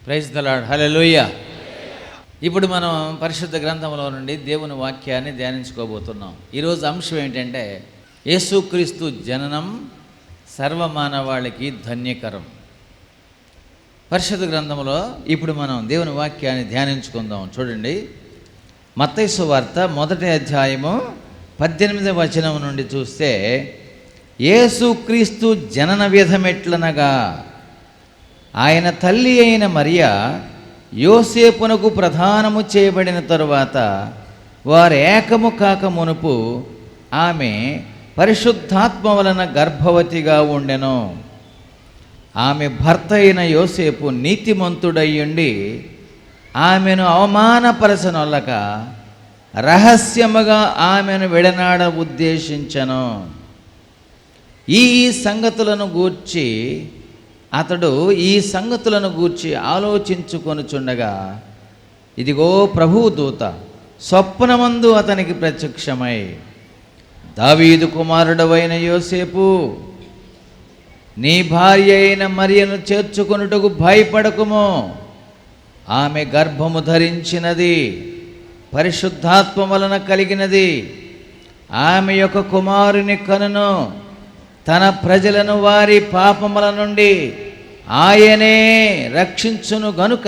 Praise the lord, హల్లెలూయా. ఇప్పుడు మనం పరిశుద్ధ గ్రంథంలో నుండి దేవుని వాక్యాన్ని ధ్యానించుకోబోతున్నాం. ఈరోజు అంశం ఏంటంటే యేసుక్రీస్తు జననం సర్వమానవాళికి ధన్యకరం. పరిశుద్ధ గ్రంథంలో ఇప్పుడు మనం దేవుని వాక్యాన్ని ధ్యానించుకుందాం. చూడండి, మత్తయి సువార్త 1వ అధ్యాయము 18వ వచనం నుండి చూస్తే, యేసుక్రీస్తు జనన విధమెట్లనగా ఆయన తల్లి అయిన మరియ యోసేపునకు ప్రదానము చేయబడిన తరువాత వారు ఏకము కాక మునుపు ఆమె పరిశుద్ధాత్మ వలన గర్భవతిగా ఉండెను. ఆమె భర్త అయిన యోసేపు నీతిమంతుడయ్యుండి ఆమెను అవమానపరచనొల్లక రహస్యముగా ఆమెను విడనాడ ఉద్దేశించెను. ఈ సంగతులను గూర్చి అతడు ఆలోచించుకొనుచుండగా, ఇదిగో ప్రభువు దూత స్వప్నమందు అతనికి ప్రత్యక్షమై, దావీదు కుమారుడవైన యోసేపు, నీ భార్య అయిన మరియను చేర్చుకొనుటకు భయపడకుము. ఆమె గర్భము ధరించినది పరిశుద్ధాత్మ వలన కలిగినది. ఆమె యొక్క కుమారుని కనును. తన ప్రజలను వారి పాపముల నుండి ఆయనే రక్షించును గనుక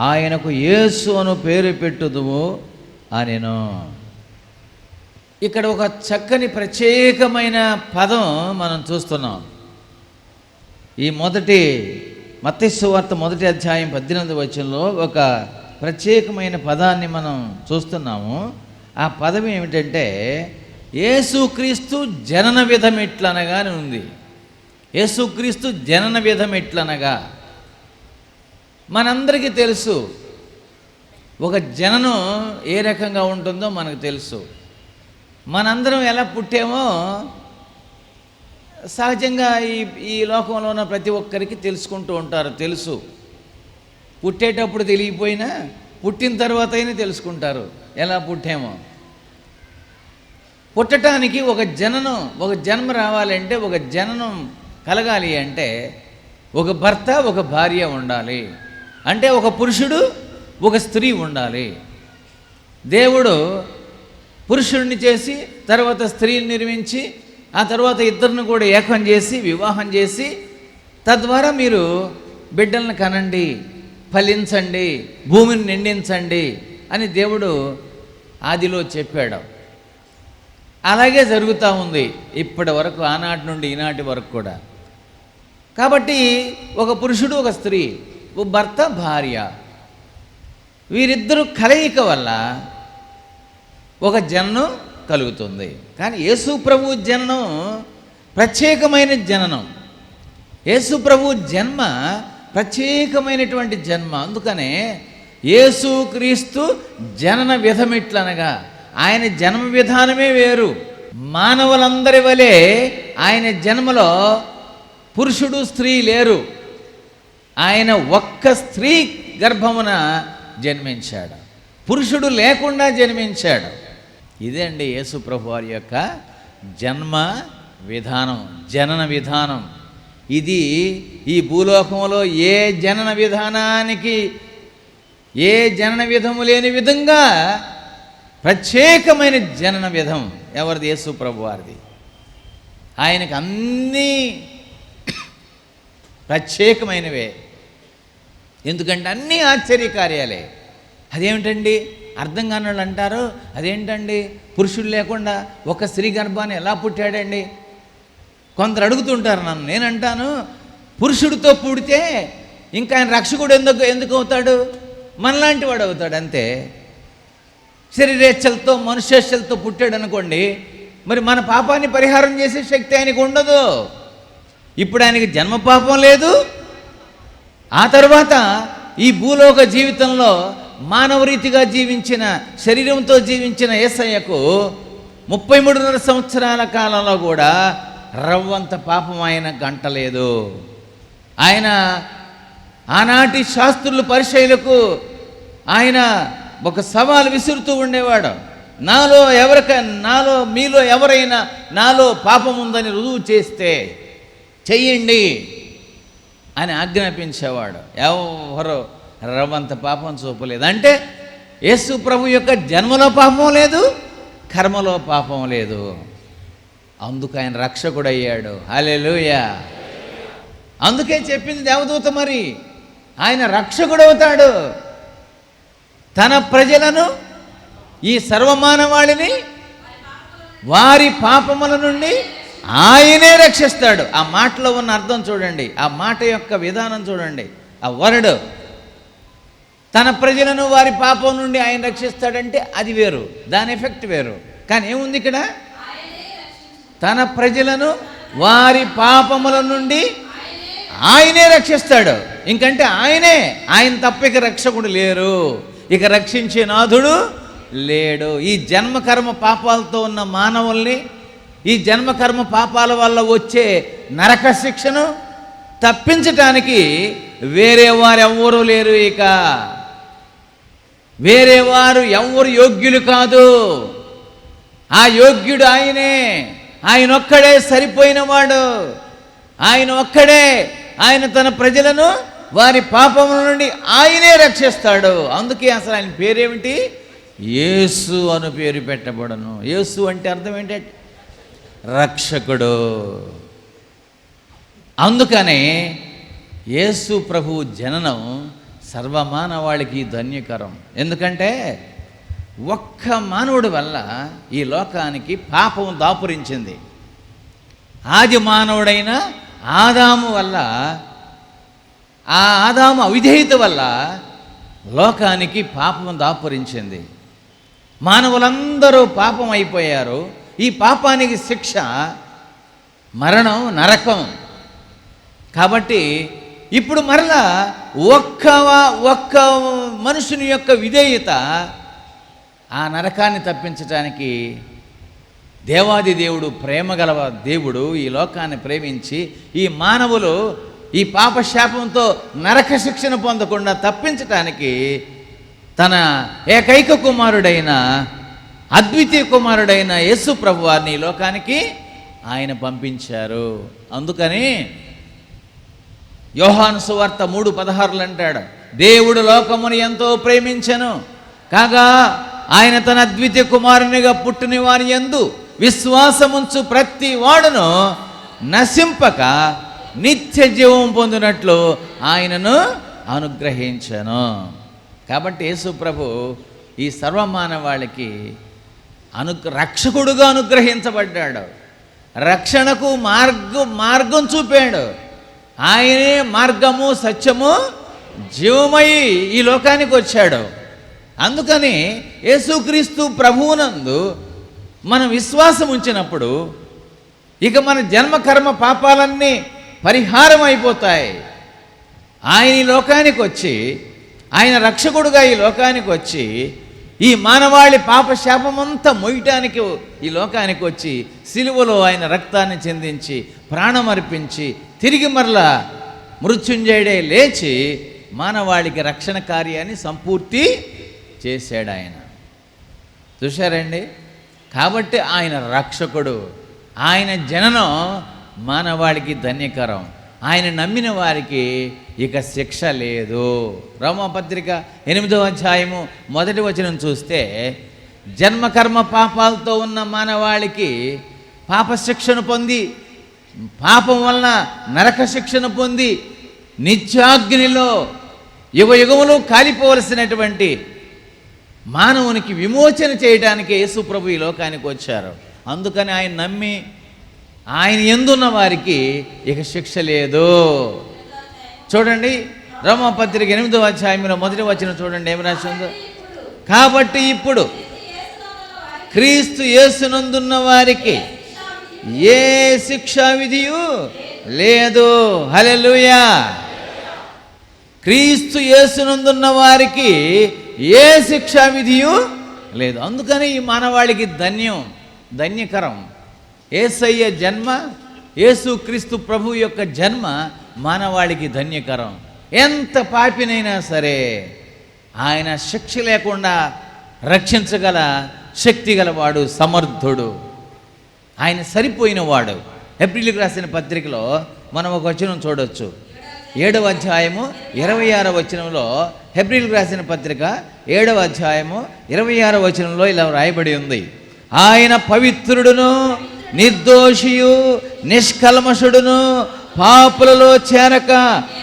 ఆయనకు యేసు అను పేరు పెట్టుదువు అనెను. ఇక్కడ ఒక చక్కని ప్రత్యేకమైన పదం మనం చూస్తున్నాం. ఈ మత్తయి సువార్త 1వ అధ్యాయం 18వ వచనంలో ఒక ప్రత్యేకమైన పదాన్ని మనం చూస్తున్నాము. ఆ పదం ఏమిటంటే, యేసుక్రీస్తు జనన విధం ఎట్లనగా అని ఉంది. యేసుక్రీస్తు జనన విధం ఎట్లనగా, మనందరికీ తెలుసు ఒక జననం ఏ రకంగా ఉంటుందో మనకు తెలుసు. మనందరం ఎలా పుట్టామో సహజంగా ఈ లోకంలో ఉన్న ప్రతి ఒక్కరికి తెలుసుకుంటూ ఉంటారు. తెలుసు, పుట్టేటప్పుడు తెలియపోయినా పుట్టిన తర్వాత అయినా తెలుసుకుంటారు ఎలా పుట్టామో. పుట్టడానికి ఒక జన్మ రావాలంటే, ఒక జననం కలగాలి అంటే ఒక భర్త ఒక భార్య ఉండాలి. అంటే ఒక పురుషుడు ఒక స్త్రీ ఉండాలి. దేవుడు పురుషుడిని చేసి తర్వాత స్త్రీని నిర్మించి ఆ తర్వాత ఇద్దరిని కూడా ఏకం చేసి వివాహం చేసి, తద్వారా మీరు బిడ్డలను కనండి, ఫలించండి, భూమిని నిండించండి అని దేవుడు ఆదిలో చెప్పాడు. అలాగే జరుగుతూ ఉంది ఇప్పటి వరకు, ఆనాటి నుండి ఈనాటి వరకు కూడా. కాబట్టి ఒక పురుషుడు ఒక స్త్రీ, ఒక భర్త భార్య, వీరిద్దరూ కలయిక వల్ల ఒక జననం కలుగుతుంది. కానీ యేసు ప్రభు జననం ప్రత్యేకమైన జననం. యేసు ప్రభు జన్మ ప్రత్యేకమైనటువంటి జన్మ. అందుకనే యేసుక్రీస్తు జనన విధమిట్లనగా, ఆయన జన్మ విధానమే వేరు. మానవులందరి వలె ఆయన జన్మలో పురుషుడు స్త్రీ లేరు. ఆయన ఒక్క స్త్రీ గర్భమున జన్మించాడు, పురుషుడు లేకుండా జన్మించాడు. ఇదే అండి యేసు ప్రభు వారి యొక్క జన్మ విధానం, జనన విధానం. ఇది ఈ భూలోకంలో ఏ జనన విధానానికి, ఏ జనన విధము లేని విధంగా ప్రత్యేకమైన జనన విధం ఎవరిది? యేసు ప్రభు వారిది. ఆయనకు అన్నీ ప్రత్యేకమైనవే. ఎందుకంటే అన్నీ ఆశ్చర్యకార్యాలే. అదేమిటండి అర్థం కాని వాళ్ళు అంటారు, అదేంటండి పురుషుడు లేకుండా ఒక స్త్రీ గర్భాన్ని ఎలా పుట్టాడండి? కొందరు అడుగుతుంటారు నన్ను. నేనంటాను, పురుషుడితో పుడితే ఇంకా ఆయన రక్షకుడు ఎందుకు అవుతాడు? మనలాంటి వాడు అవుతాడు అంతే. శరీరేచ్ఛలతో మనుష్యేచ్ఛలతో పుట్టాడు అనుకోండి, మరి మన పాపాన్ని పరిహారం చేసే శక్తి ఆయనకు ఉండదు. ఇప్పుడు ఆయనకి జన్మ పాపం లేదు. ఆ తర్వాత ఈ భూలోక జీవితంలో మానవ రీతిగా జీవించిన, శరీరంతో జీవించిన యేసయ్యకు 33.5 సంవత్సరాల కాలంలో కూడా రవ్వంత పాపం ఆయన గంటలేదు. ఆయన ఆనాటి శాస్త్రులు పరిచయులకు ఆయన ఒక సవాలు విసురుతూ ఉండేవాడు. మీలో ఎవరైనా నాలో పాపం ఉందని రుజువు చేస్తే చెయ్యండి, అని ఆజ్ఞాపించేవాడు. ఎవరో రవ్వంత పాపం చూపలేదు. అంటే యేసు ప్రభు యొక్క జన్మలో పాపం లేదు, కర్మలో పాపం లేదు. అందుకు ఆయన రక్షకుడయ్యాడు. హల్లెలూయా. అందుకే చెప్పింది దేవదూత, మరి ఆయన రక్షకుడవుతాడు. తన ప్రజలను, ఈ సర్వమానవాళిని వారి పాపముల నుండి ఆయనే రక్షిస్తాడు. ఆ మాటలో ఉన్న అర్థం చూడండి, ఆ మాట యొక్క విధానం చూడండి. ఆ వర్డ్, తన ప్రజలను వారి పాపం నుండి ఆయన రక్షిస్తాడంటే అది వేరు, దాని ఎఫెక్ట్ వేరు. కానీ ఏముంది ఇక్కడ? తన ప్రజలను వారి పాపముల నుండి ఆయనే రక్షిస్తాడు. ఇంకంటే ఆయన తప్ప ఇక రక్షకుడు లేరు, ఇక రక్షించే నాథుడు లేడు. ఈ జన్మకర్మ పాపాలతో ఉన్న మానవుల్ని, ఈ జన్మకర్మ పాపాల వల్ల వచ్చే నరక శిక్షను తప్పించటానికి వేరే వారు ఎవ్వరూ లేరు. ఇక వేరే వారు ఎవ్వరు యోగ్యులు కాదు. ఆ యోగ్యుడు ఆయనే. ఆయన ఒక్కడే సరిపోయినవాడు. ఆయన ఒక్కడే. ఆయన తన ప్రజలను వారి పాపముల నుండి ఆయనే రక్షిస్తాడు. అందుకే అసలు ఆయన పేరేమిటి? యేసు అను పేరు పెట్టబడను. యేసు అంటే అర్థం ఏంటంటే రక్షకుడు. అందుకనే యేసు ప్రభు జననం సర్వమానవాళికి ధన్యకరం. ఎందుకంటే ఒక్క మానవుడి వల్ల ఈ లోకానికి పాపం దాపురించింది. ఆది మానవుడైన ఆదాము వల్ల, ఆ ఆదాము అవిధేయత వల్ల లోకానికి పాపం దాపురించింది. మానవులందరూ పాపం అయిపోయారు. ఈ పాపానికి శిక్ష మరణం, నరకం. కాబట్టి ఇప్పుడు మరలా ఒక్క మనుషుని యొక్క విధేయత ఆ నరకాన్ని తప్పించడానికి దేవాది దేవుడు, ప్రేమగల దేవుడు ఈ లోకాన్ని ప్రేమించి ఈ మానవులు ఈ పాపశాపంతో నరక శిక్షణ పొందకుండా తప్పించటానికి తన ఏకైక కుమారుడైన, అద్వితీయ కుమారుడైన యేసు ప్రభు వారిని ఈ లోకానికి ఆయన పంపించారు. అందుకని యోహాను సువార్త 3:16 అంటాడు, దేవుడు లోకమును ఎంతో ప్రేమించెను కాగా ఆయన తన అద్వితీయ కుమారునిగా పుట్టిన వారి యందు విశ్వాసముంచు ప్రతి వాడును నశింపక నిత్య జీవం పొందినట్లు ఆయనను అనుగ్రహించెను. కాబట్టి యేసు ప్రభు ఈ సర్వమానవాళికి రక్షకుడుగా అనుగ్రహించబడ్డాడు. రక్షణకు మార్గం చూపాడు. ఆయనే మార్గము, సత్యము, జీవమై ఈ లోకానికి వచ్చాడు. అందుకని యేసుక్రీస్తు ప్రభువునందు మనం విశ్వాసం ఉంచినప్పుడు ఇక మన జన్మ కర్మ పాపాలన్నీ పరిహారం అయిపోతాయి. ఆయన ఈ లోకానికి వచ్చి, ఆయన రక్షకుడుగా ఈ లోకానికి వచ్చి ఈ మానవాళి పాప శాపమంతా మొయ్యటానికి ఈ లోకానికి వచ్చి సిలువలో ఆయన రక్తాన్ని చెందించి ప్రాణం అర్పించి తిరిగి మరలా మృత్యుంజయుడే లేచి మానవాళికి రక్షణ కార్యాన్ని సంపూర్తి చేశాడు ఆయన. చూశారండి? కాబట్టి ఆయన రక్షకుడు. ఆయన జననం మానవాళికి ధన్యకరం. ఆయన నమ్మిన వారికి ఇక శిక్ష లేదు. రోమాపత్రిక 8వ అధ్యాయము 1వ వచనం చూస్తే జన్మకర్మ పాపాలతో ఉన్న మానవాళికి పాప శిక్షను పొంది, పాపం వలన నరక శిక్షను పొంది నిత్యాగ్నిలో యుగయుగములు కాలిపోవలసినటువంటి మానవునికి విమోచన చేయడానికి యేసు ప్రభు ఈ లోకానికి వచ్చారు. అందుకని ఆయన నమ్మి ఆయన యందున్న వారికి ఇక శిక్ష లేదు. చూడండి, రోమాపత్రిక 8వ అధ్యాయంలో 1వ వచనం చూడండి ఏమి రాసిందో. కాబట్టి ఇప్పుడు క్రీస్తు యేసునందున్న వారికి ఏ శిక్షా విధియు లేదు. హల్లెలూయా. క్రీస్తు యేసునందున్న వారికి ఏ శిక్షా విధియు లేదు. అందుకని ఈ మానవాళికి ధన్యకరం. యేసయ్య జన్మ, యేసుక్రీస్తు ప్రభు యొక్క జన్మ మానవాళికి ధన్యకరం. ఎంత పాపినైనా సరే ఆయన శిక్ష లేకుండా రక్షించగల శక్తి గలవాడు, సమర్థుడు. ఆయన సరిపోయినవాడు. ఏప్రిల్కి రాసిన పత్రికలో మనం ఒక వచనం చూడొచ్చు. 7వ అధ్యాయము 26వ వచనంలో, హెబ్రీయులకు రాసిన పత్రిక 7వ అధ్యాయము 26వ వచనంలో ఇలా రాయబడి ఉంది, ఆయన పవిత్రుడును నిర్దోషియు నిష్కల్మషుడును పాపులలో చేరక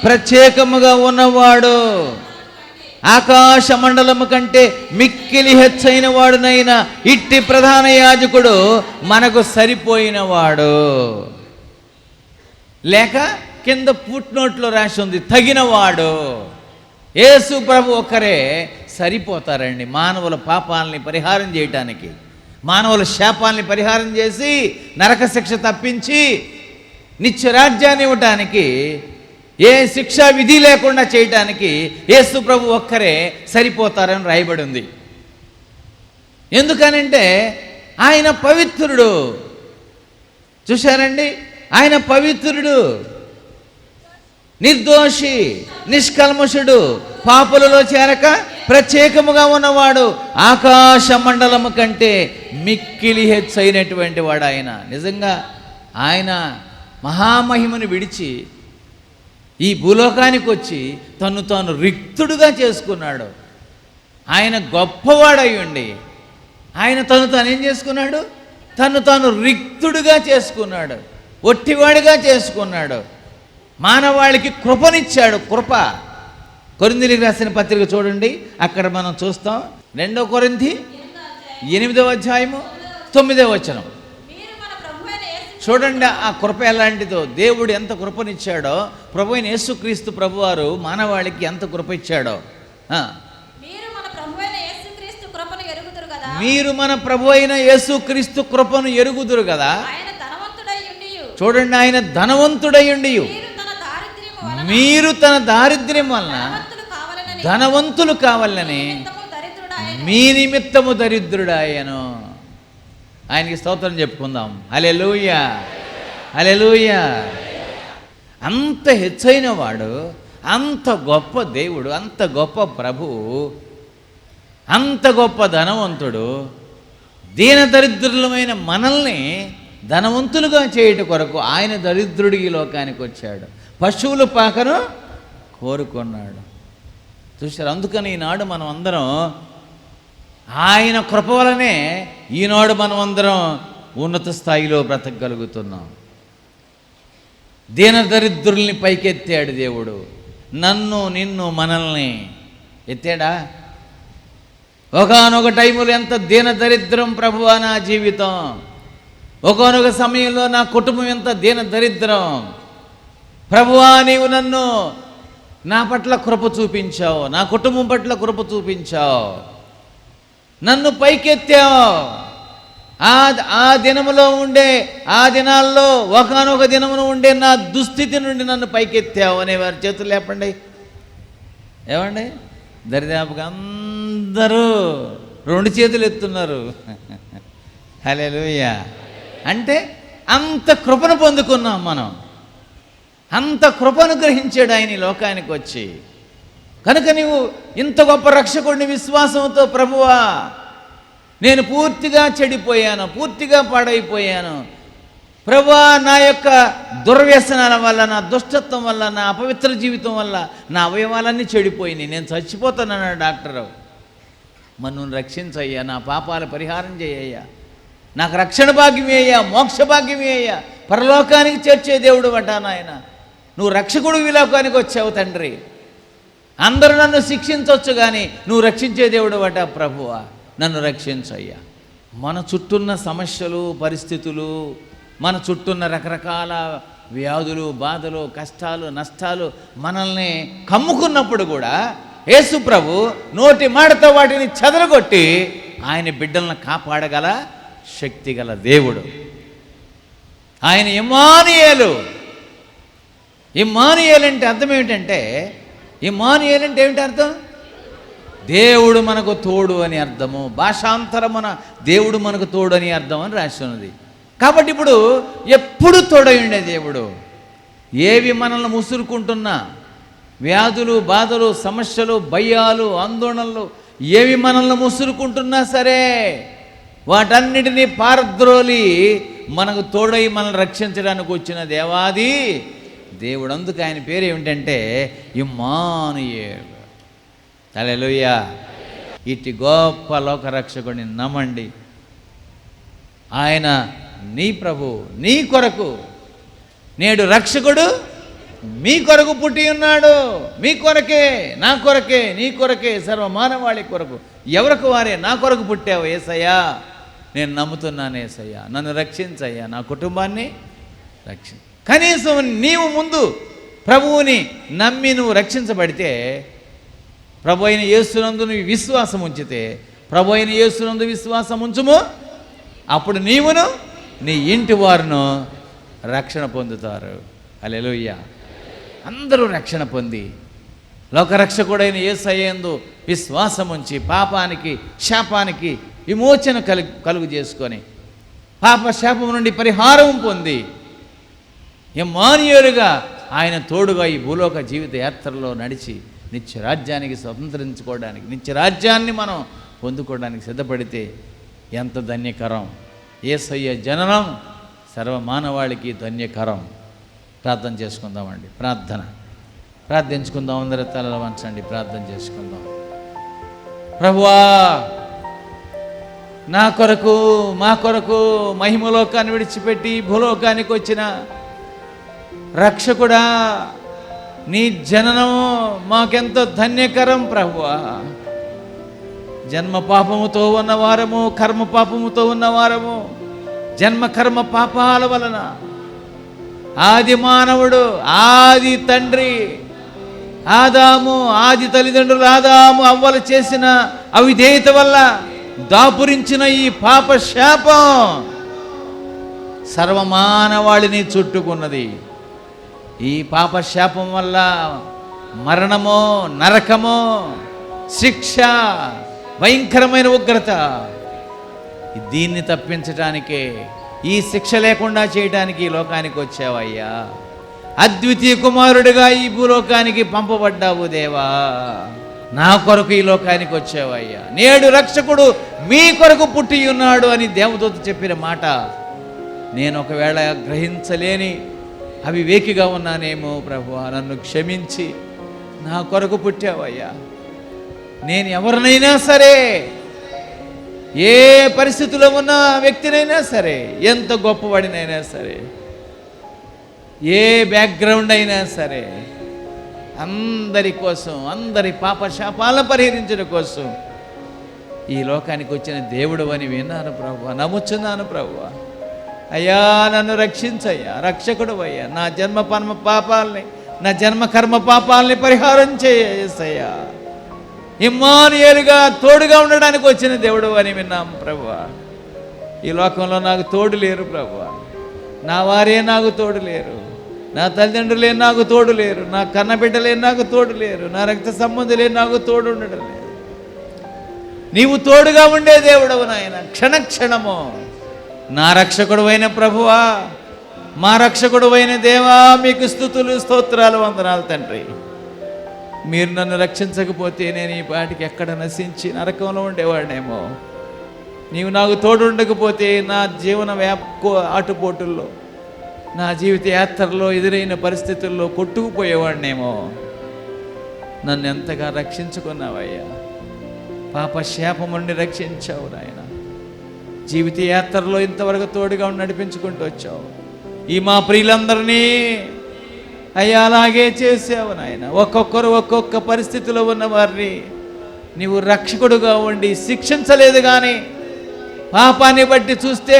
ప్రత్యేకముగా ఉన్నవాడు, ఆకాశ మండలము కంటే మిక్కిలి హెచ్చైన వాడునైనా ఇట్టి ప్రధాన యాజకుడు మనకు సరిపోయినవాడు. లేక కింద ఫుట్నోట్లో రాసి ఉంది తగినవాడు. యేసు ప్రభు ఒక్కరే సరిపోతారండి మానవుల పాపాలని పరిహారం చేయటానికి, మానవుల శాపాలని పరిహారం చేసి నరక శిక్ష తప్పించి నిత్య రాజ్యాన్ని ఇవ్వటానికి, ఏ శిక్షా విధి లేకుండా చేయటానికి యేసు ప్రభు ఒక్కరే సరిపోతారని రాయబడి ఉంది. ఎందుకనంటే ఆయన పవిత్రుడు. చూశారండి, ఆయన పవిత్రుడు, నిర్దోషి, నిష్కల్మషుడు, పాపులలో చేరక ప్రత్యేకముగా ఉన్నవాడు, ఆకాశ మండలము కంటే మిక్కిలి హెచ్చైనటువంటి వాడు ఆయన. నిజంగా ఆయన మహామహిమను విడిచి ఈ భూలోకానికి వచ్చి తను తాను రిక్తుడుగా చేసుకున్నాడు. ఆయన గొప్పవాడై ఉండి ఆయన తాను ఏం చేసుకున్నాడు? తను తాను రిక్తుడుగా చేసుకున్నాడు, ఒట్టివాడిగా చేసుకున్నాడు. మానవాళికి కృపనిచ్చాడు. కృప. కొరింథీయులకు రాసిన పత్రిక చూడండి, అక్కడ మనం చూస్తాం. 2 కొరింథీ 8వ అధ్యాయము 9వ వచనం చూడండి. ఆ కృప ఎలాంటిదో, దేవుడు ఎంత కృపనిచ్చాడో, ప్రభు అయిన యేసుక్రీస్తు ప్రభువారు మానవాళికి ఎంత కృప ఇచ్చాడో. మీరు మన ప్రభు అయిన యేసుక్రీస్తు కృపను ఎరుగుదురు కదా. చూడండి, ఆయన ధనవంతుడయ్యుండి మీరు తన దారిద్ర్యం వలన ధనవంతులు కావాలని మీ నిమిత్తము దరిద్రుడాయను. ఆయనకి స్తోత్రం చెప్పుకుందాం. హల్లెలూయా, హల్లెలూయా. అంత హెచ్చైన వాడు, అంత గొప్ప దేవుడు, అంత గొప్ప ప్రభువు, అంత గొప్ప ధనవంతుడు దీన దరిద్రులమైన మనల్ని ధనవంతులుగా చేయట కొరకు ఆయన దరిద్రుడు ఈ లోకానికి వచ్చాడు. పశువుల పాకను కోరుకున్నాడు. చూశారు? అందుకని ఈనాడు మనం అందరం ఆయన కృప వలనే ఈనాడు మనం అందరం ఉన్నత స్థాయిలో బ్రతకగలుగుతున్నాం. దీన దరిద్రుల్ని పైకెత్తాడు దేవుడు. నన్ను, నిన్ను, మనల్ని ఎత్తాడా? ఒకానొక టైములో ఎంత దీన దరిద్రం ప్రభువా నా జీవితం, ఒకానొక సమయంలో నా కుటుంబం ఎంత దీన దరిద్రం. ప్రభువా నీవు నన్ను, నా పట్ల కృప చూపించావు, నా కుటుంబం పట్ల కృప చూపించావు, నన్ను పైకెత్తావు. ఆ దినములో ఉండే, ఆ దినాల్లో ఒకానొక దినమును ఉండే నా దుస్థితి నుండి నన్ను పైకెత్తావు అనేవారు చేతులు లేపండి. ఏమండి? దరిదాపుగా అందరూ 2 చేతులు ఎత్తున్నారు. హల్లెలూయా. అంటే అంత కృపను పొందుకున్నాం మనం. అంత కృపను గ్రహించాడు ఆయన ఈ లోకానికి వచ్చి. కనుక నీవు ఇంత గొప్ప రక్షకుడిని విశ్వాసంతో, ప్రభువా నేను పూర్తిగా చెడిపోయాను, పూర్తిగా పాడైపోయాను, ప్రభువా నా యొక్క దుర్వ్యసనాల వల్ల, నా దుష్టత్వం వల్ల, నా అపవిత్ర జీవితం వల్ల నా అవయవాలన్నీ చెడిపోయినాయి, నేను చచ్చిపోతానన్నాడు డాక్టరు. మరి నువ్వు రక్షించయ్యా, నా పాపాల పరిహారం చేయయ్యా, నాకు రక్షణ భాగ్యమే అయ్యా, మోక్ష భాగ్యమే అయ్యా, పరలోకానికి చేర్చే దేవుడు అట నాయన. నువ్వు రక్షకుడు ఈ లోకానికి వచ్చావు తండ్రి. అందరూ నన్ను శిక్షించవచ్చు కానీ నువ్వు రక్షించే దేవుడు అట ప్రభువా, నన్ను రక్షించయ్యా. మన చుట్టూన్న సమస్యలు, పరిస్థితులు, మన చుట్టూన్న రకరకాల వ్యాధులు, బాధలు, కష్టాలు, నష్టాలు మనల్ని కమ్ముకున్నప్పుడు కూడా యేసు ప్రభు నోటి మాటతో వాటిని చెదరగొట్టి ఆయన బిడ్డలను కాపాడగల శక్తి గల దేవుడు. ఆయన ఇమ్మానుయేలు. ఇమ్మానుయేలు అంటే అర్థం ఏమిటంటే, ఇమ్మానుయేలు అంటే ఏమిటి అర్థం? దేవుడు మనకు తోడు అని అర్థము. భాషాంతరమున దేవుడు మనకు తోడు అని అర్థం అని రాసి ఉన్నది. కాబట్టి ఇప్పుడు ఎప్పుడు తోడై ఉండే దేవుడు. ఏవి మనల్ని ముసురుకుంటున్నా, వ్యాధులు, బాధలు, సమస్యలు, భయాలు, ఆందోళనలు ఏవి మనల్ని ముసురుకుంటున్నా సరే వాటన్నిటినీ పారద్రోలి మనకు తోడై మనల్ని రక్షించడానికి వచ్చిన దేవాది దేవుడు. అందుకు ఆయన పేరు ఏమిటంటే ఇమ్మానుయేలు. హల్లెలూయా. ఇట్టి గొప్ప లోకరక్షకుడిని నమ్మండి. ఆయన నీ ప్రభు, నీ కొరకు నేడు రక్షకుడు మీ కొరకు పుట్టి ఉన్నాడు. మీ కొరకే, నా కొరకే, నీ కొరకే, సర్వమానవాళి కొరకు. ఎవరికి వారే నా కొరకు పుట్టావు యేసయ్యా, నేను నమ్ముతున్నాను యేసయ్యా, నన్ను రక్షించయ్యా, నా కుటుంబాన్ని రక్షించు. కనీసం నీవు ముందు ప్రభువుని నమ్మి నువ్వు రక్షించబడితే, ప్రభు అయిన యేసునందు నువ్వు విశ్వాసం ఉంచితే, ప్రభు అయిన యేసునందు విశ్వాసం ఉంచుము, అప్పుడు నీవును నీ ఇంటి వారును రక్షణ పొందుతారు. హల్లెలూయా. అందరూ రక్షణ పొంది లోకరక్షకుడైన యేసయ్యందు విశ్వాసం ఉంచి పాపానికి, శాపానికి విమోచన కలుగు చేసుకొని పాప శాపం నుండి పరిహారం పొంది ఇమ్మానుయేలుగా ఆయన తోడుగా ఈ భూలోక జీవిత యాత్రలో నడిచి నిత్యరాజ్యానికి స్వతంత్రించుకోవడానికి, నిత్యరాజ్యాన్ని మనం పొందుకోవడానికి సిద్ధపడితే ఎంత ధన్యకరం. యేసయ్య జననం సర్వమానవాళికి ధన్యకరం. ప్రార్థన చేసుకుందామండి. ప్రార్థించుకుందాం. అందరూ తలలు వంచండి, ప్రార్థన చేసుకుందాం. ప్రభువా, నా కొరకు, మా కొరకు మహిమలోకాన్ని విడిచిపెట్టి భూలోకానికి వచ్చిన రక్షకుడా, నీ జననం మాకెంతో ధన్యకరం ప్రభువా. జన్మ పాపముతో ఉన్నవారము, కర్మ పాపముతో ఉన్నవారము, జన్మ కర్మ పాపాల వలన ఆది మానవుడు, ఆది తండ్రి ఆదాము, ఆది తల్లిదండ్రులు ఆదాము అవ్వలు చేసిన అవిధేయత వల్ల దాపురించిన ఈ పాప శాపం సర్వమానవాళిని చుట్టుకున్నది. ఈ పాప శాపం వల్ల మరణమో, నరకమో, శిక్ష, భయంకరమైన ఉగ్రత. దీన్ని తప్పించటానికే, ఈ శిక్ష లేకుండా చేయడానికి ఈ లోకానికి వచ్చావయ్యా. అద్వితీయ కుమారుడిగా ఈ భూలోకానికి పంపబడ్డావు దేవా. నా కొరకు ఈ లోకానికి వచ్చావయ్యా. నేడు రక్షకుడు మీ కొరకు పుట్టి ఉన్నాడు అని దేవదూత చెప్పిన మాట నేను ఒకవేళ గ్రహించలేని అవివేకిగా ఉన్నానేమో ప్రభువా, నన్ను క్షమించి నా కొరకు పుట్టావయ్యా. నేను ఎవరినైనా సరే, ఏ పరిస్థితిలో ఉన్న వ్యక్తినైనా సరే, ఎంత గొప్పవాడినైనా సరే, ఏ బ్యాక్గ్రౌండ్ అయినా సరే, అందరి కోసం, అందరి పాప శాపాలను పరిహరించడం కోసం ఈ లోకానికి వచ్చిన దేవుడు అని విన్నాను ప్రభువా, నమ్ముచున్నాను ప్రభువా. అయ్యా, నన్ను రక్షించయ్యా, రక్షకుడు అయ్యా. నా జన్మ పాపాలని, నా జన్మ కర్మ పాపాలని పరిహారం చేయ్యా. ఇమ్మానుయేలుగా తోడుగా ఉండడానికి వచ్చిన దేవుడు అని విన్నాం ప్రభువా. ఈ లోకంలో నాకు తోడు లేరు ప్రభువా. నా వారే నాకు తోడు లేరు, నా తల్లిదండ్రులే నాకు తోడు లేరు, నా కన్నబిడ్డలే నాకు తోడు లేరు, నా రక్త సంబంధులే నాకు తోడు ఉండడం లేదు. నీవు తోడుగా ఉండే దేవుడవు నాయన. క్షణక్షణము నా రక్షకుడు అయిన ప్రభువా, మా రక్షకుడు అయిన దేవా, మీకు స్తుతులు, స్తోత్రాలు, వందనాలు తండ్రి. మీరు నన్ను రక్షించకపోతే నేను ఈ పాటికి ఎక్కడ నశించి నరకంలో ఉండేవాడినేమో. నీవు నాకు తోడు ఉండకపోతే నా జీవన ఆటుపోటుల్లో, నా జీవిత యాత్రలో ఎదురైన పరిస్థితుల్లో కొట్టుకుపోయేవాడినేమో. నన్ను ఎంతగా రక్షించుకున్నావయ్యా. పాప శాపం నుండి రక్షించావు నాయన. జీవిత యాత్రలో ఇంతవరకు తోడుగా నడిపించుకుంటూ వచ్చావు. ఈ మా ప్రియులందరినీ అయ్యా అలాగే చేసావు నాయన. ఒక్కొక్కరు ఒక్కొక్క పరిస్థితిలో ఉన్న వారిని నీవు రక్షకుడుగా ఉండి శిక్షించలేదు. కానీ పాపాన్ని బట్టి చూస్తే,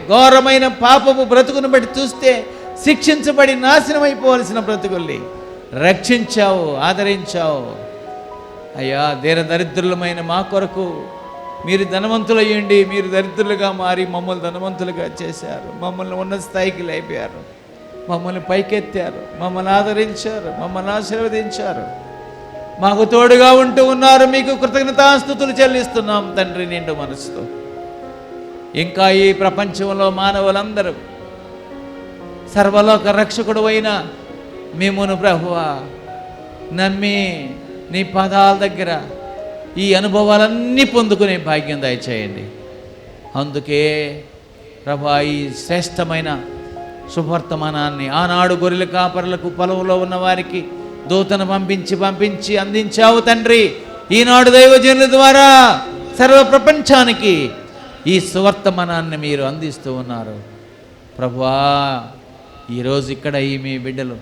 ఘోరమైన పాపము బ్రతుకును బట్టి చూస్తే శిక్షించబడి నాశనం అయిపోవలసిన బ్రతుకుల్ని రక్షించావు, ఆదరించావు. అయ్యా, దరిద్రులమైన మా కొరకు మీరు ధనవంతులయ్యండి, మీరు దరిద్రులుగా మారి మమ్మల్ని ధనవంతులుగా చేశారు. మమ్మల్ని ఉన్నత స్థాయికి లేపారు, మమ్మల్ని పైకెత్తారు, మమ్మల్ని ఆదరించారు, మమ్మల్ని ఆశీర్వదించారు, మాకు తోడుగా ఉంటూ ఉన్నారు. మీకు కృతజ్ఞతాస్తుతులు చెల్లిస్తున్నాం తండ్రి నిండు మనసుతో. ఇంకా ఈ ప్రపంచంలో మానవులందరూ సర్వలోక రక్షకుడు అయిన మేమును ప్రభువా నమ్మి నీ పాదాల దగ్గర ఈ అనుభవాలన్నీ పొందుకునే భాగ్యం దయచేయండి. అందుకే ప్రభువా, ఈ శ్రేష్టమైన శుభవర్తమానాన్ని ఆనాడు గొర్రెల కాపరులకు పొలంలో ఉన్న వారికి దూతను పంపించి అందించావు తండ్రి. ఈనాడు దైవజనుల ద్వారా సర్వ ప్రపంచానికి ఈ సువర్తమానాన్ని మీరు అందిస్తూ ఉన్నారు ప్రభువా. ఈరోజు ఇక్కడ ఈ మీ బిడ్డలు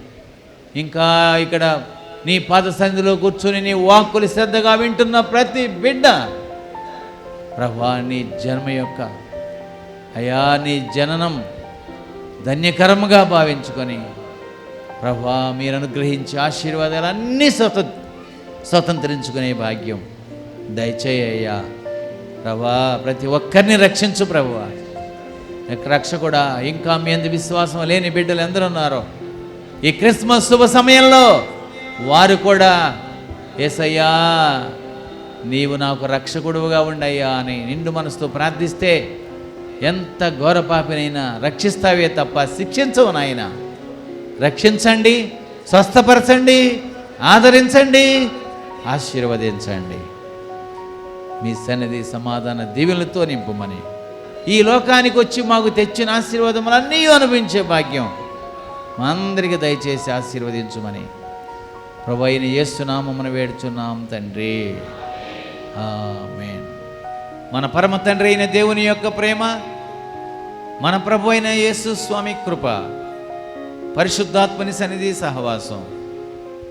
ఇంకా ఇక్కడ నీ పాద సన్నిధిలో కూర్చుని నీ వాక్కులు శ్రద్ధగా వింటున్న ప్రతి బిడ్డ ప్రభువా, నీ జన్మ యొక్క అయా నీ జననం ధన్యకరముగా భావించుకొని ప్రభువా మీరు అనుగ్రహించే ఆశీర్వాదాలన్నీ స్వతంత్రించుకునే భాగ్యం దయచేయ్యా ప్రభువా. ప్రతి ఒక్కరిని రక్షించు ప్రభువా. రక్షకుడా, ఇంకా మీ అందు విశ్వాసం లేని బిడ్డలు ఎందరు ఉన్నారో ఈ క్రిస్మస్ శుభ సమయంలో వారు కూడా యేసయ్యా నీవు నాకు రక్షకుడుగా ఉండయ్యా అని నిండు మనసుతో ప్రార్థిస్తే ఎంత ఘోరపాపినైనా రక్షిస్తావే తప్ప శిక్షించవు నాయన. రక్షించండి, స్వస్థపరచండి, ఆదరించండి, ఆశీర్వదించండి. మీ సన్నిధి సమాధాన దీవెనలతో నింపుమని ఈ లోకానికి వచ్చి మాకు తెచ్చిన ఆశీర్వాదములన్నీ అనుభవించే భాగ్యం మా అందరికీ దయచేసి ఆశీర్వదించుమని ప్రభువైన యేసు నామమున వేడుచున్నాం తండ్రి, ఆమేన్. మన పరమ తండ్రి అయిన దేవుని యొక్క ప్రేమ, మన ప్రభు అయిన యేసు స్వామి కృప, పరిశుద్ధాత్మని సన్నిధి సహవాసం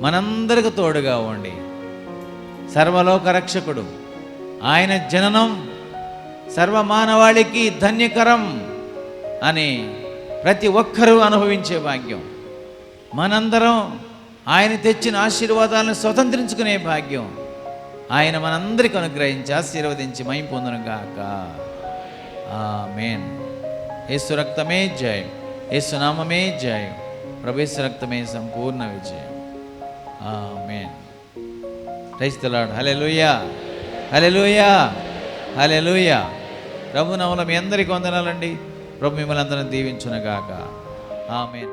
మనందరికి తోడుగా ఉండి సర్వలోక రక్షకుడు ఆయన జననం సర్వమానవాళికి ధన్యకరం అని ప్రతి ఒక్కరూ అనుభవించే భాగ్యం, మనందరం ఆయన తెచ్చిన ఆశీర్వాదాలను స్వతంత్రించుకునే భాగ్యం ఆయన మనందరికి అనుగ్రహించి ఆశీర్వదించి మహిమ పొందును గాక. ఆమేన్. యేసు రక్తమే జయం, యేసు నామమే జయం, ప్రభు యేసు రక్తమే సంపూర్ణ విజయం. Amen. Praise the lord. Hallelujah, hallelujah, hallelujah. ప్రభు నామములో మీ అందరికీ వందనాలండి. ప్రభు మిమ్మల్ని అందరిని దీవించును గాక. ఆమేన్.